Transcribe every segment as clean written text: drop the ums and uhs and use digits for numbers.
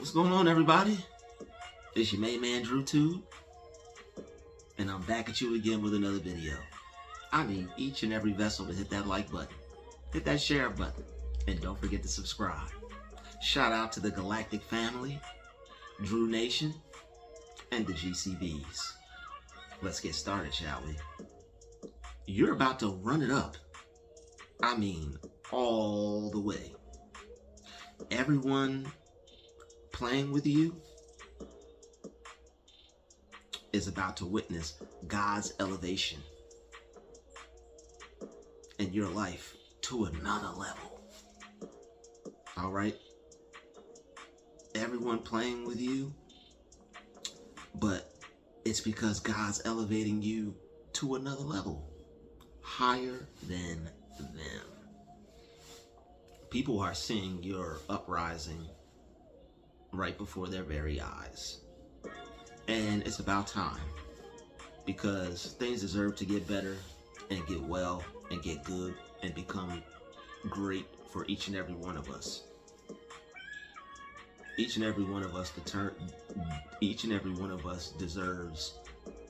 What's going on, everybody? It's your main man, Druuill, and I'm back at you again with another video. I need each and every vessel to hit that like button, hit that share button, and don't forget to subscribe. Shout out to the Galactic family, Drew Nation, and the GCVs. Let's get started, shall we? You're about to run it up. I mean, all the way. Everyone playing with you is about to witness God's elevation in your life to another level. All right? Everyone playing with you, but it's because God's elevating you to another level, higher than them. People are seeing your uprising right before their very eyes. And it's about time, because things deserve to get better and get well and get good and become great for each and every one of us. Each and every one of us deserves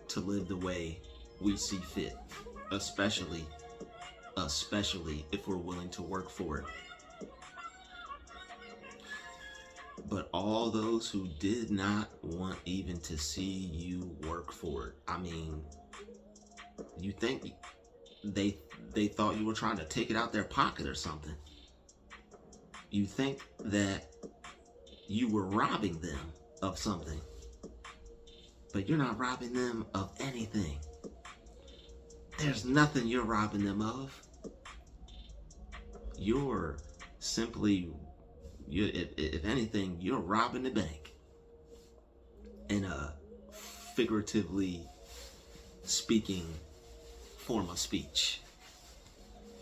to live the way we see fit, especially if we're willing to work for it. But all those who did not want even to see you work for it, I mean, you think they thought you were trying to take it out their pocket or something. You think that you were robbing them of something, but you're not robbing them of anything. There's nothing you're robbing them of. You're simply, if anything, you're robbing the bank. In a figuratively speaking form of speech,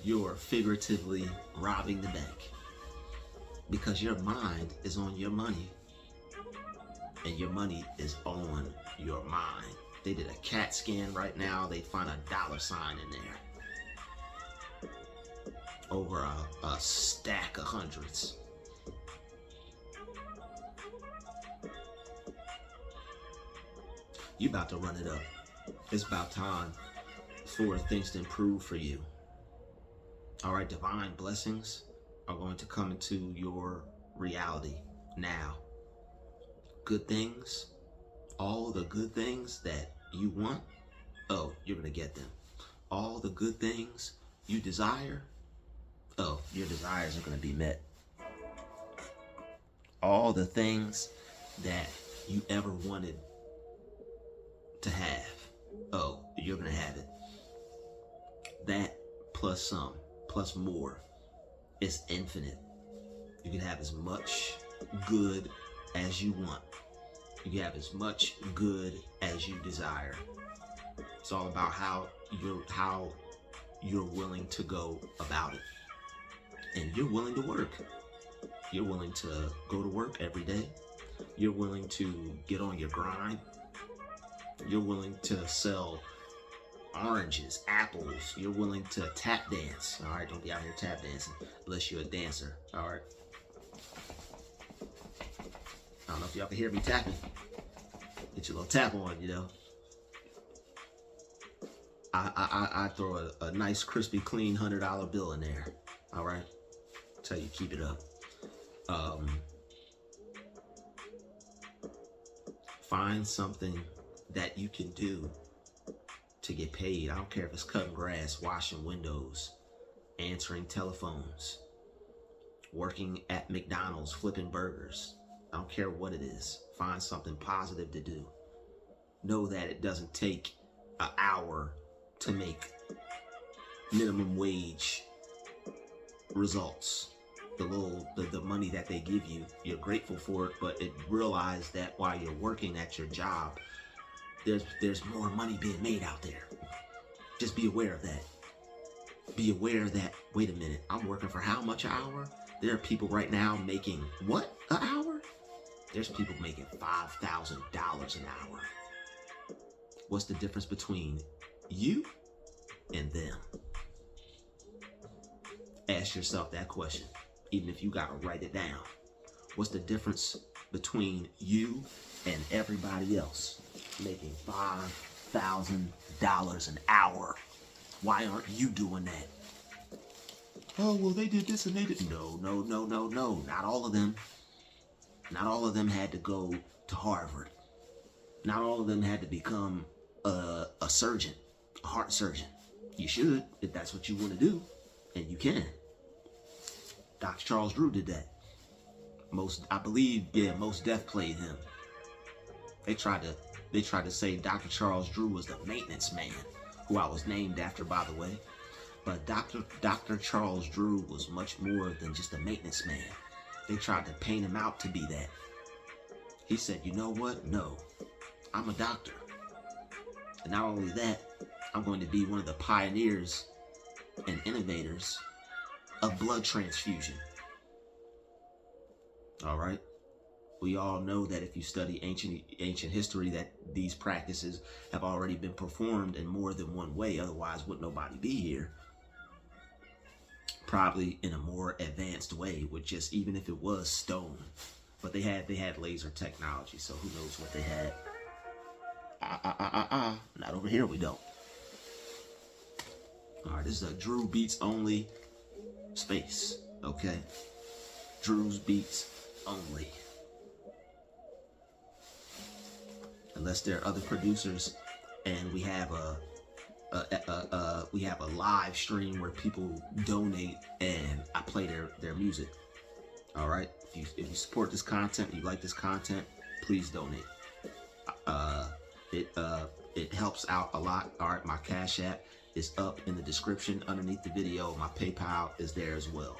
you're figuratively robbing the bank, because your mind is on your money and your money is on your mind. They did a CAT scan right now. They find a dollar sign in there over a stack of hundreds. You about to run it up. It's about time for things to improve for you. All right, divine blessings are going to come into your reality now. Good things, all the good things that you want, oh, you're gonna get them. All the good things you desire, oh, your desires are gonna be met. All the things that you ever wanted to have, oh, you're gonna have it. That plus some, plus more, is infinite. You can have as much good as you want. You can have as much good as you desire. It's all about how you're willing to go about it. And you're willing to work. You're willing to go to work every day. You're willing to get on your grind. You're willing to sell oranges, apples. You're willing to tap dance. All right, don't be out here tap dancing unless you're a dancer. All right. I don't know if y'all can hear me tapping. Get your little tap on, you know. I throw a nice, crispy, clean $100 bill in there. All right. Tell you, keep it up. Find something that you can do to get paid. I don't care if it's cutting grass, washing windows, answering telephones, working at McDonald's, flipping burgers. I don't care what it is. Find something positive to do. Know that it doesn't take an hour to make minimum wage results. The money that they give you, you're grateful for it, but realize that while you're working at your job, there's more money being made out there. Just be aware of that. Be aware that, wait a minute, I'm working for how much an hour? There are people right now making what, an hour? There's people making $5,000 an hour. What's the difference between you and them? Ask yourself that question, even if you gotta write it down. What's the difference between you and everybody else making $5,000 an hour. Why aren't you doing that? Oh, well, they did this and they did. No. Not all of them. Not all of them had to go to Harvard. Not all of them had to become a surgeon, a heart surgeon. You should, if that's what you want to do, and you can. Dr. Charles Druuill did that. Most Def played him. They tried to say Dr. Charles Druuill was the maintenance man, who I was named after, by the way. But Dr. Charles Druuill was much more than just a maintenance man. They tried to paint him out to be that. He said, you know what? No, I'm a doctor. And not only that, I'm going to be one of the pioneers and innovators of blood transfusion. All right. We all know that if you study ancient history, that these practices have already been performed in more than one way. Otherwise, would nobody be here? Probably in a more advanced way, with just, even if it was stone. But they had laser technology, so who knows what they had. Not over here, we don't. All right, this is a Druuill Beats only space, okay? Druuill's Beats only. Unless there are other producers, and we have a live stream where people donate and I play their music. All right, if you support this content, you like this content, please donate. It helps out a lot. All right, my Cash App is up in the description underneath the video. My PayPal is there as well.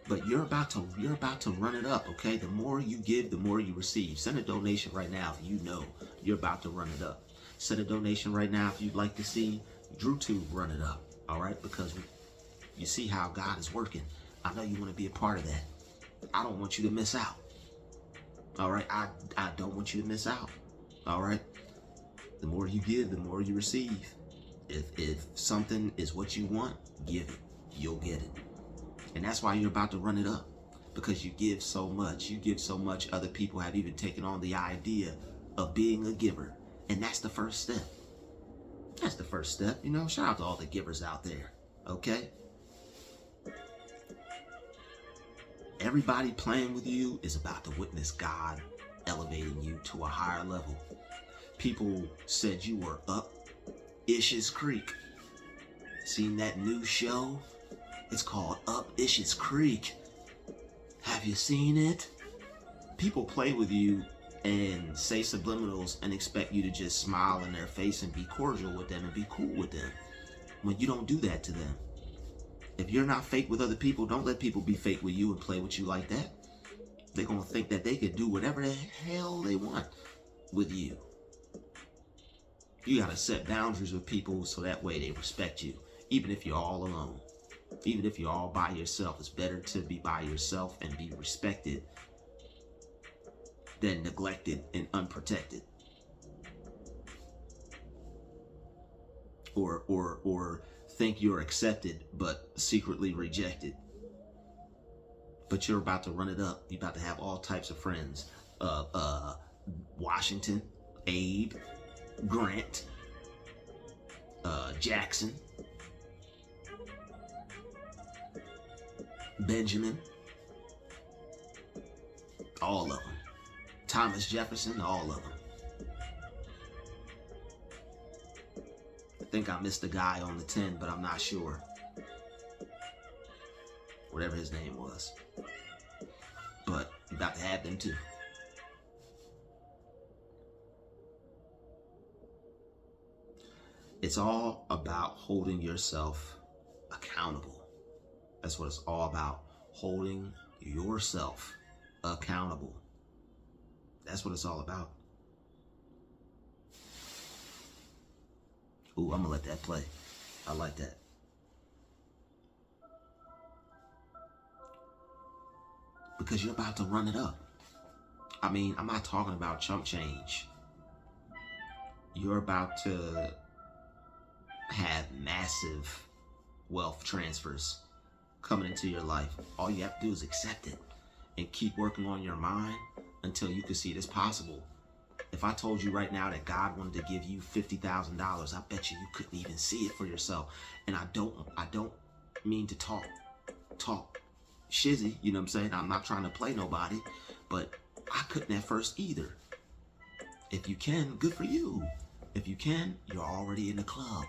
But you're about to run it up, okay? The more you give, the more you receive. Send a donation right now if you know you're about to run it up. Send a donation right now if you'd like to see Druuill run it up, all right? Because you see how God is working. I know you want to be a part of that. I don't want you to miss out, all right? I don't want you to miss out, all right? The more you give, the more you receive. If something is what you want, give it. You'll get it. And that's why you're about to run it up, because you give so much. You give so much, other people have even taken on the idea of being a giver. And that's the first step. That's the first step. You know, shout out to all the givers out there, okay? Everybody playing with you is about to witness God elevating you to a higher level. People said you were up Ish's Creek. Seen that new show? It's called Up Ish's Creek. Have you seen it? People play with you and say subliminals and expect you to just smile in their face and be cordial with them and be cool with them, when you don't do that to them. If you're not fake with other people, don't let people be fake with you and play with you like that. They're going to think that they could do whatever the hell they want with you. You got to set boundaries with people so that way they respect you, even if you're all alone. Even if you're all by yourself, it's better to be by yourself and be respected than neglected and unprotected. Or think you're accepted but secretly rejected. But you're about to run it up. You're about to have all types of friends. Washington, Abe, Grant, Jackson, Benjamin, all of them. Thomas Jefferson, all of them. I think I missed a guy on the 10, but I'm not sure. Whatever his name was. But you're about to have them too. It's all about holding yourself accountable. That's what it's all about. Holding yourself accountable. That's what it's all about. Ooh, I'm gonna let that play. I like that. Because you're about to run it up. I mean, I'm not talking about chump change. You're about to have massive wealth transfers coming into your life. All you have to do is accept it. and keep working on your mind until you can see it as possible. If I told you right now that God wanted to give you $50,000, I bet you couldn't even see it for yourself. And I don't mean to talk shizzy, you know what I'm saying? I'm not trying to play nobody, but I couldn't at first either. If you can, good for you. If you can, you're already in the club.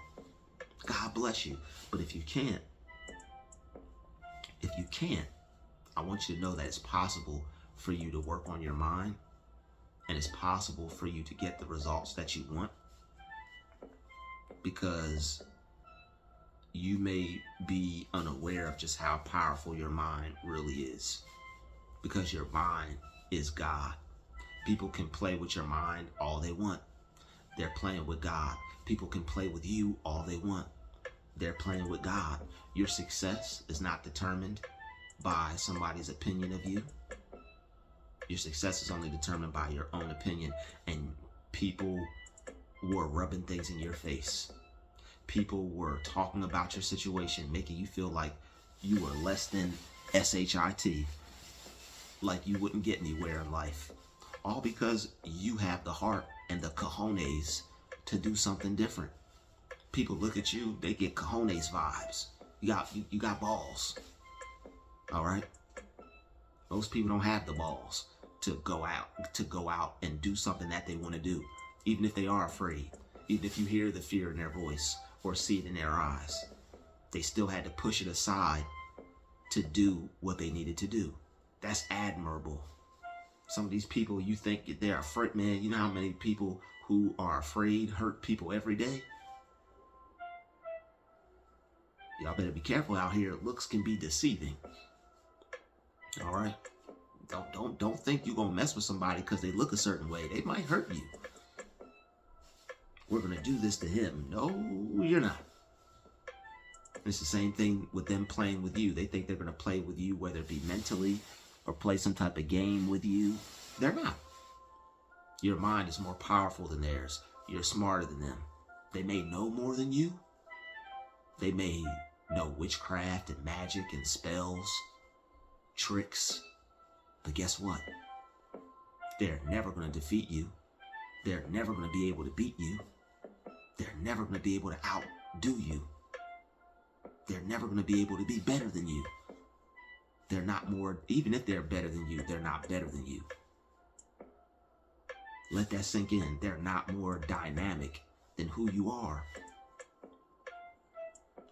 God bless you. But if you can't, I want you to know that it's possible for you to work on your mind, and it's possible for you to get the results that you want, because you may be unaware of just how powerful your mind really is, because your mind is God. People can play with your mind all they want. They're playing with God. People can play with you all they want. They're playing with God. Your success is not determined by somebody's opinion of you. Your success is only determined by your own opinion. And people were rubbing things in your face. People were talking about your situation, making you feel like you were less than SHIT, like you wouldn't get anywhere in life. All because you have the heart and the cojones to do something different. People look at you, they get cojones vibes. You got balls. All right? Most people don't have the balls to go out and do something that they want to do, even if they are afraid, even if you hear the fear in their voice or see it in their eyes. They still had to push it aside to do what they needed to do. That's admirable. Some of these people, you think they're afraid, man. You know how many people who are afraid hurt people every day? Y'all better be careful out here. Looks can be deceiving. All right? Don't think you're gonna mess with somebody because they look a certain way. They might hurt you. We're gonna do this to him. No, you're not. It's the same thing with them playing with you. They think they're gonna play with you, whether it be mentally or play some type of game with you. They're not. Your mind is more powerful than theirs. You're smarter than them. They may know more than you. They may know witchcraft and magic and spells, tricks. But guess what? They're never going to defeat you. They're never going to be able to beat you. They're never going to be able to outdo you. They're never going to be able to be better than you. They're not more, even if they're better than you, they're not better than you. Let that sink in. They're not more dynamic than who you are.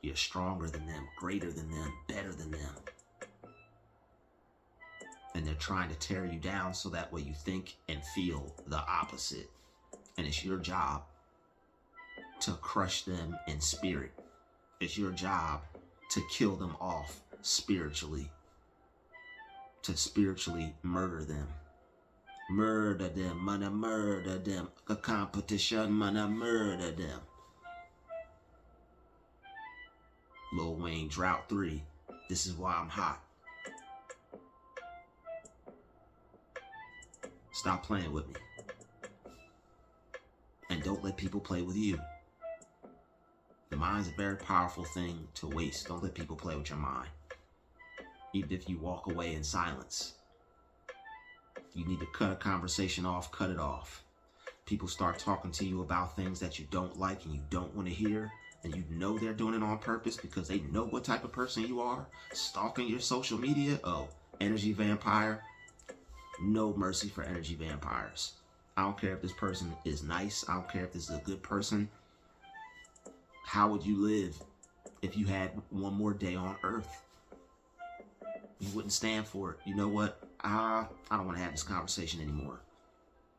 You're stronger than them, greater than them, better than them. And they're trying to tear you down so that way you think and feel the opposite. And it's your job to crush them in spirit. It's your job to kill them off spiritually. To spiritually murder them. Murder them, man, murder them. A competition, man, murder them. Lil Wayne, Drought 3. This is why I'm hot. Stop playing with me. And don't let people play with you. The mind's a very powerful thing to waste. Don't let people play with your mind. Even if you walk away in silence. You need to cut a conversation off, cut it off. People start talking to you about things that you don't like and you don't want to hear. And you know they're doing it on purpose because they know what type of person you are. Stalking your social media. Oh, energy vampire. No mercy for energy vampires. I don't care if this person is nice. I don't care if this is a good person. How would you live if you had one more day on earth? You wouldn't stand for it. You know what? I don't want to have this conversation anymore.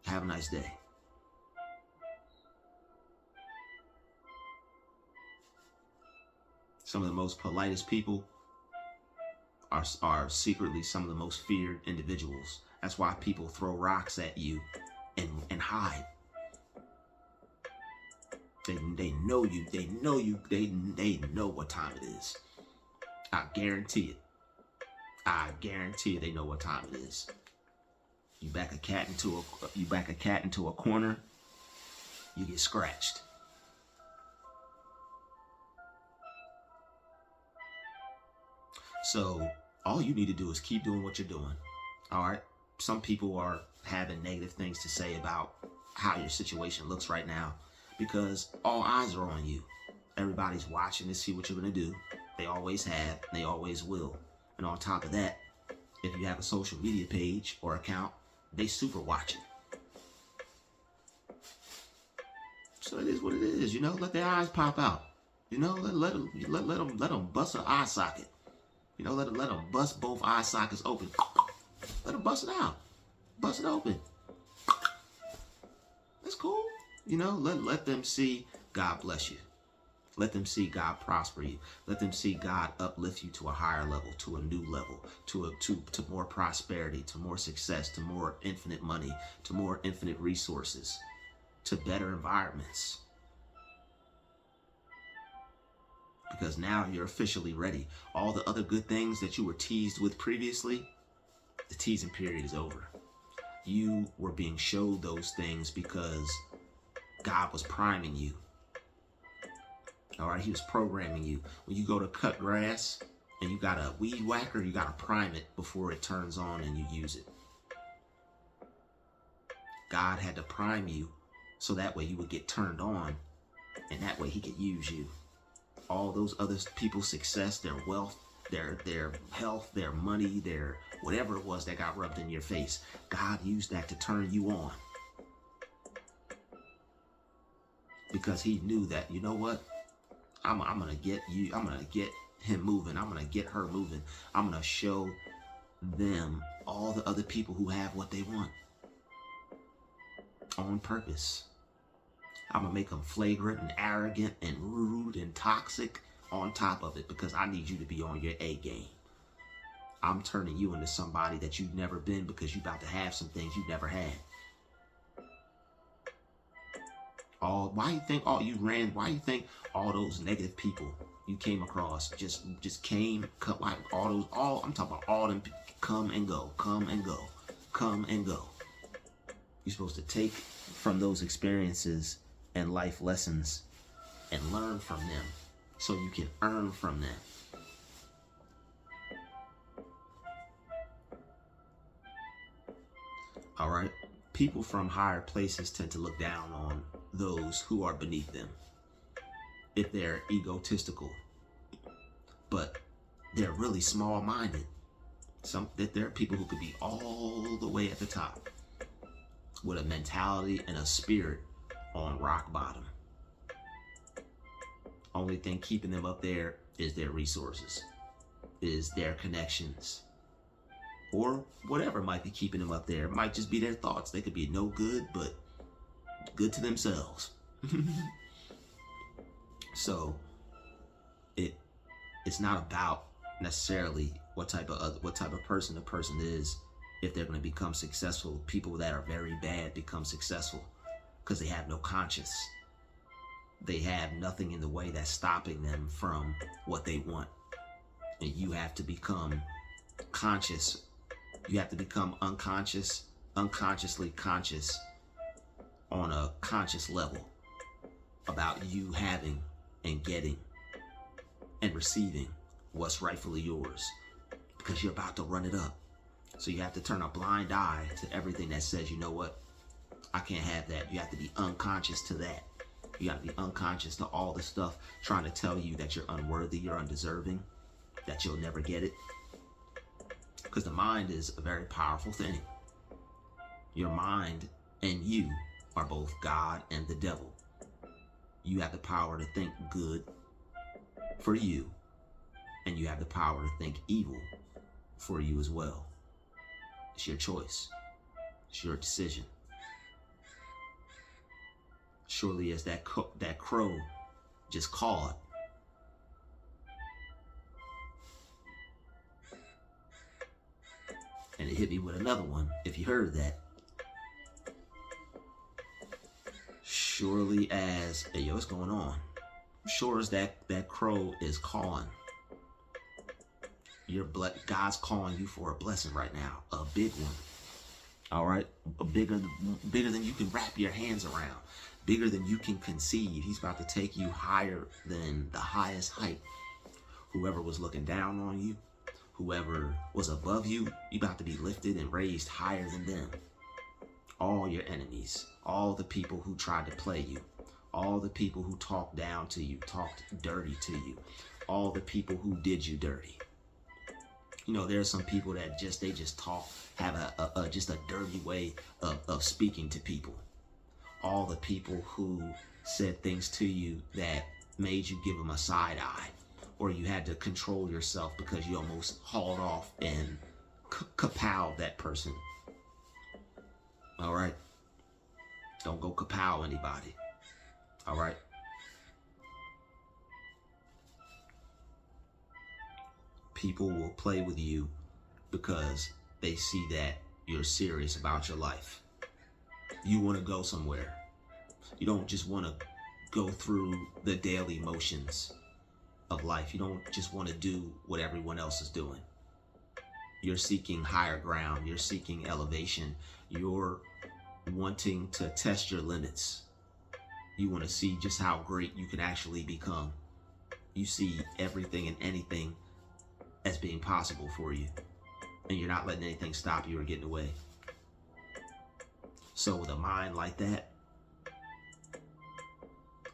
Have a nice day. Some of the most politest people are secretly some of the most feared individuals. That's why people throw rocks at you and hide. They know you. They know you. They know what time it is. I guarantee it. I guarantee you they know what time it is. You back a cat into a corner, you get scratched. So all you need to do is keep doing what you're doing. All right. Some people are having negative things to say about how your situation looks right now because all eyes are on you. Everybody's watching to see what you're going to do. They always have, and they always will. And on top of that, if you have a social media page or account, they super watching. So it is what it is, you know. Let their eyes pop out. You know, let them bust an eye socket. You know, let them bust both eye sockets open. Let them bust it out. Bust it open. That's cool. You know, let them see God bless you. Let them see God prosper you. Let them see God uplift you to a higher level, to a new level, to more prosperity, to more success, to more infinite money, to more infinite resources, to better environments. Because now you're officially ready. All the other good things that you were teased with previously, the teasing period is over. You were being showed those things because God was priming you. All right, he was programming you. When you go to cut grass and you got a weed whacker, you got to prime it before it turns on and you use it. God had to prime you so that way you would get turned on and that way he could use you. All those other people's success, their wealth, their health, their money, their whatever it was that got rubbed in your face, God used that to turn you on. Because he knew that, you know what? I'm going to get you, I'm going to get him moving. I'm going to get her moving. I'm going to show them, all the other people who have what they want, on purpose. I'm going to make them flagrant and arrogant and rude and toxic on top of it because I need you to be on your A game. I'm turning you into somebody that you've never been because you're about to have some things you've never had. Why you think all those negative people you came across just came, like I'm talking about all them come and go. You're supposed to take from those experiences and life lessons and learn from them so you can earn from them. All right. People from higher places tend to look down on those who are beneath them if they're egotistical, but they're really small-minded. There are people who could be all the way at the top with a mentality and a spirit on rock bottom. Only thing keeping them up there is their resources, is their connections, or whatever might be keeping them up there. It might just be their thoughts. They could be no good, but good to themselves. So it's not about necessarily what type of person the person is. If they're going to become successful, people that are very bad become successful because they have no conscience. They have nothing in the way that's stopping them from what they want. And you have to become conscious. You have to become unconsciously conscious on a conscious level about you having and getting and receiving what's rightfully yours, because you're about to run it up. So you have to turn a blind eye to everything that says, you know what, I can't have that. You have to be unconscious to that. You have to be unconscious to all the stuff trying to tell you that you're unworthy, you're undeserving, that you'll never get it. Because the mind is a very powerful thing. Your mind and you are both God and the devil. You have the power to think good for you, and you have the power to think evil for you as well. It's your choice. It's your decision. Surely as that crow just cawed, and it hit me with another one, if you heard that. Surely as, hey, yo, what's going on? Sure as that crow is cawing, God's calling you for a blessing right now, a big one. All right, bigger than you can wrap your hands around, bigger than you can conceive. He's about to take you higher than the highest height. Whoever was looking down on you, whoever was above you, you about to be lifted and raised higher than them. All your enemies, all the people who tried to play you, all the people who talked down to you, talked dirty to you, all the people who did you dirty. You know, there's some people that they just talk, have just a dirty way of speaking to people. All the people who said things to you that made you give them a side eye, or you had to control yourself because you almost hauled off and kapowed that person. All right? Don't go kapow anybody. All right? People will play with you because they see that you're serious about your life. You want to go somewhere. You don't just want to go through the daily motions of life. You don't just want to do what everyone else is doing. You're seeking higher ground. You're seeking elevation. You're wanting to test your limits. You want to see just how great you can actually become. You see everything and anything as being possible for you, and you're not letting anything stop you or get in the way. So with a mind like that,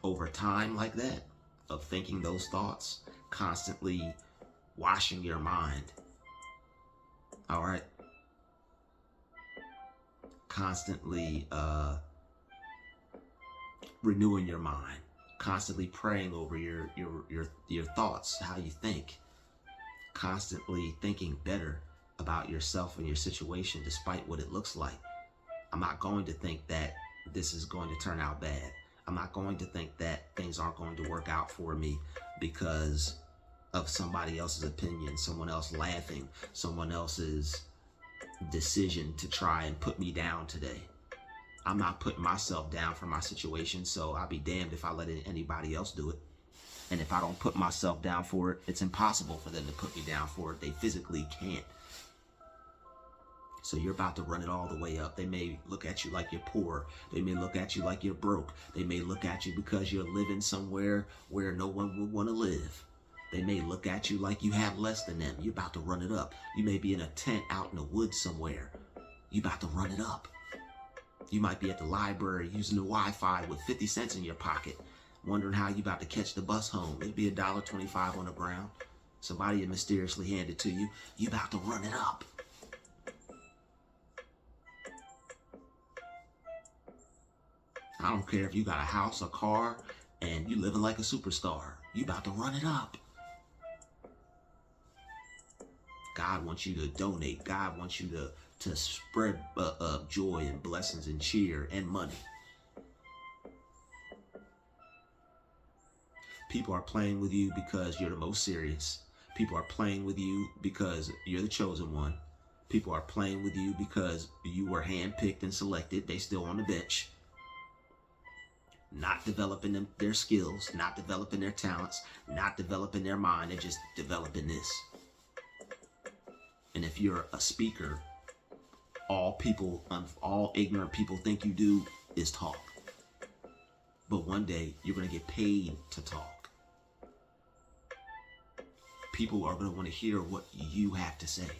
over time like that, of thinking those thoughts, constantly washing your mind, all right, constantly renewing your mind, constantly praying over your thoughts, how you think, constantly thinking better about yourself and your situation despite what it looks like. I'm not going to think that this is going to turn out bad. I'm not going to think that things aren't going to work out for me because of somebody else's opinion, someone else laughing, someone else's decision to try and put me down today. I'm not putting myself down for my situation, so I'll be damned if I let anybody else do it. And if I don't put myself down for it, it's impossible for them to put me down for it. They physically can't. So you're about to run it all the way up. They may look at you like you're poor. They may look at you like you're broke. They may look at you because you're living somewhere where no one would want to live. They may look at you like you have less than them. You're about to run it up. You may be in a tent out in the woods somewhere. You're about to run it up. You might be at the library using the Wi-Fi with 50 cents in your pocket, wondering how you about to catch the bus home. It'd be $1.25 on the ground. Somebody mysteriously hand it to you. You about to run it up. I don't care if you got a house, a car, and you living like a superstar. You about to run it up. God wants you to donate. God wants you to spread joy and blessings and cheer and money. People are playing with you because you're the most serious. People are playing with you because you're the chosen one. People are playing with you because you were handpicked and selected. They still on the bench. Not developing their skills, not developing their talents, not developing their mind. They're just developing this. And if you're a speaker, all ignorant people think you do is talk. But one day you're going to get paid to talk. People are going to want to hear what you have to say.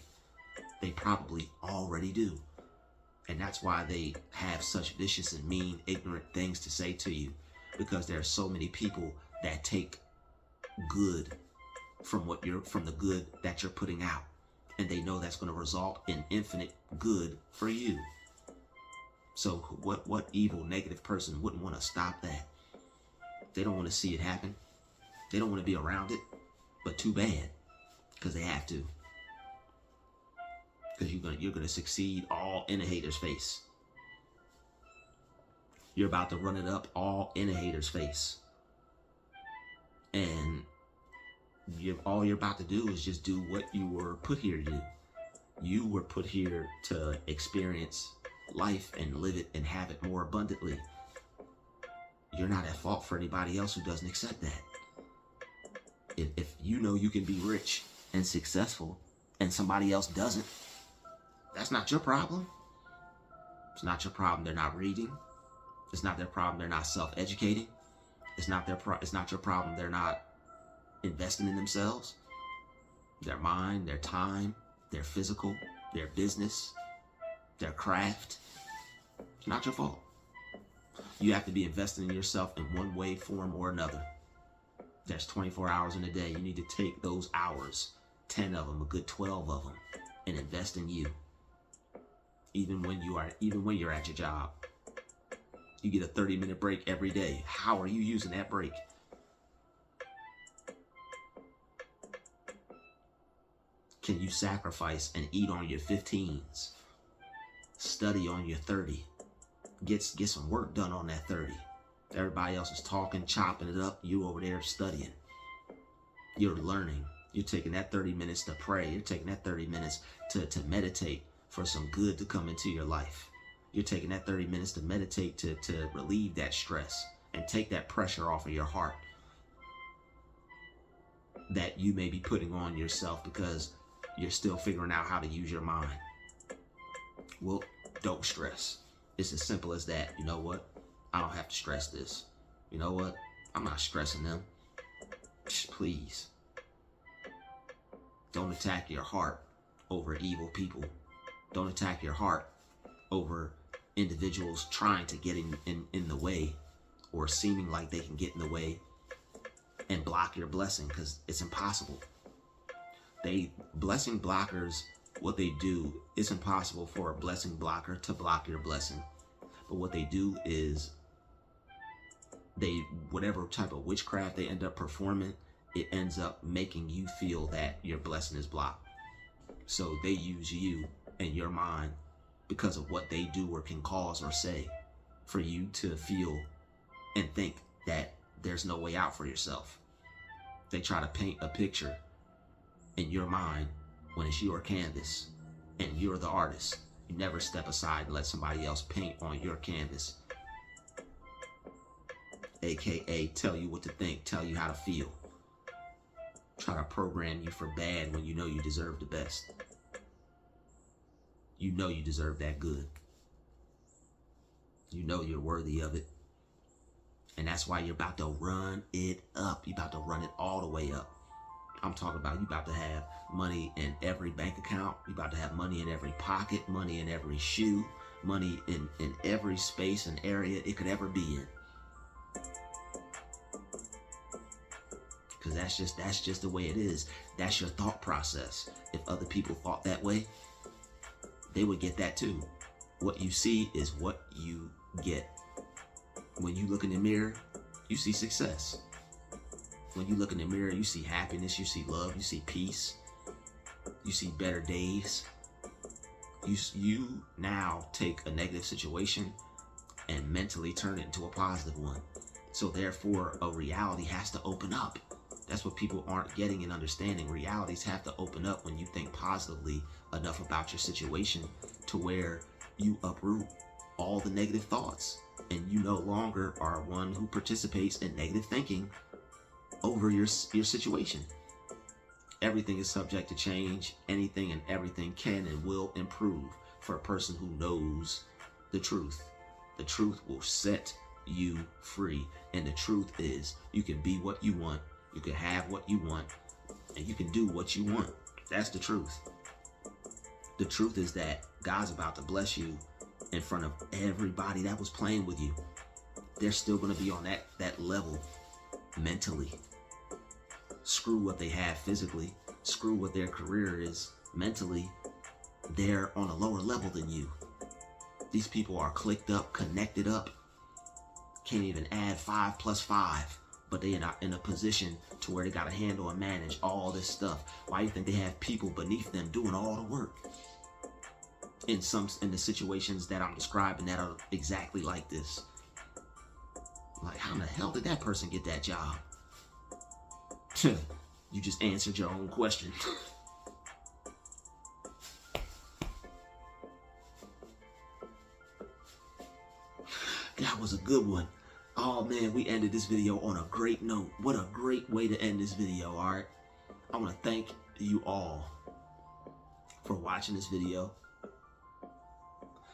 They probably already do. And that's why they have such vicious and mean, ignorant things to say to you. Because there are so many people that take good from the good that you're putting out. And they know that's going to result in infinite good for you. So what evil, negative person wouldn't want to stop that? They don't want to see it happen. They don't want to be around it. But too bad. Because they have to. Because you're gonna succeed all in a hater's face. You're about to run it up all in a hater's face. And all you're about to do is just do what you were put here to do. You were put here to experience life and live it and have it more abundantly. You're not at fault for anybody else who doesn't accept that. If you know you can be rich and successful and somebody else doesn't, that's not your problem. It's not your problem they're not reading. It's not their problem they're not self-educating. It's not your problem they're not investing in themselves. their mind, their time, their physical, their business, their craft. It's not your fault. You have to be investing in yourself in one way, form, or another. There's 24 hours in a day. You need to take those hours, 10 of them, a good 12 of them, and invest in you. Even when you're at your job. You get a 30-minute break every day. How are you using that break? Can you sacrifice and eat on your 15s? Study on your 30. Get some work done on that 30. Everybody else is talking, chopping it up. You over there studying. You're learning. You're taking that 30 minutes to pray. You're taking that 30 minutes to meditate for some good to come into your life. You're taking that 30 minutes to meditate to relieve that stress and take that pressure off of your heart that you may be putting on yourself because you're still figuring out how to use your mind. Well, don't stress. It's as simple as that. You know what? I don't have to stress this. You know what? I'm not stressing them. Please. Don't attack your heart over evil people. Don't attack your heart over individuals trying to get in the way or seeming like they can get in the way and block your blessing, because it's impossible. Blessing blockers, what they do, it's impossible for a blessing blocker to block your blessing. But what they do is whatever type of witchcraft they end up performing, it ends up making you feel that your blessing is blocked. So they use you and your mind because of what they do or can cause or say for you to feel and think that there's no way out for yourself. They try to paint a picture in your mind when it's your canvas and you're the artist. You never step aside and let somebody else paint on your canvas. AKA tell you what to think, tell you how to feel. Try to program you for bad when you know you deserve the best. You know you deserve that good. You know you're worthy of it. And that's why you're about to run it up. You're about to run it all the way up. I'm talking about you about to have money in every bank account. You about to have money in every pocket, money in every shoe, money in every space and area it could ever be in. Because that's just the way it is. That's your thought process. If other people thought that way, they would get that too. What you see is what you get. When you look in the mirror, you see success. When you look in the mirror, you see happiness, you see love, you see peace, you see better days. You now take a negative situation and mentally turn it into a positive one. So therefore, a reality has to open up. That's what people aren't getting and understanding. Realities have to open up when you think positively enough about your situation to where you uproot all the negative thoughts and you no longer are one who participates in negative thinking over your situation. Everything is subject to change. Anything and everything can and will improve for a person who knows the truth. The truth will set you free. And the truth is you can be what you want. You can have what you want, and you can do what you want. That's the truth. The truth is that God's about to bless you in front of everybody that was playing with you. They're still going to be on that level mentally. Screw what they have physically. Screw what their career is mentally. They're on a lower level than you. These people are clicked up, connected up. Can't even add 5 plus 5. But they're not in a position to where they got to handle and manage all this stuff. Why do you think they have people beneath them doing all the work? In the situations that I'm describing that are exactly like this. Like, how in the hell did that person get that job? You just answered your own question. That was a good one. Oh man, we ended this video on a great note. What a great way to end this video, alright? I want to thank you all for watching this video.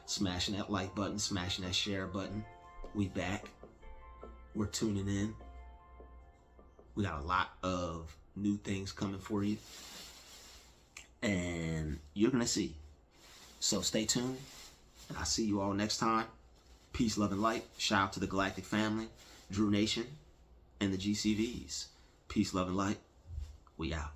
Smashing that like button, smashing that share button. We back. We're tuning in. We got a lot of new things coming for you. And you're going to see. So stay tuned. And I'll see you all next time. Peace, love, and light. Shout out to the Galactic family, Drew Nation, and the GCVs. Peace, love, and light. We out.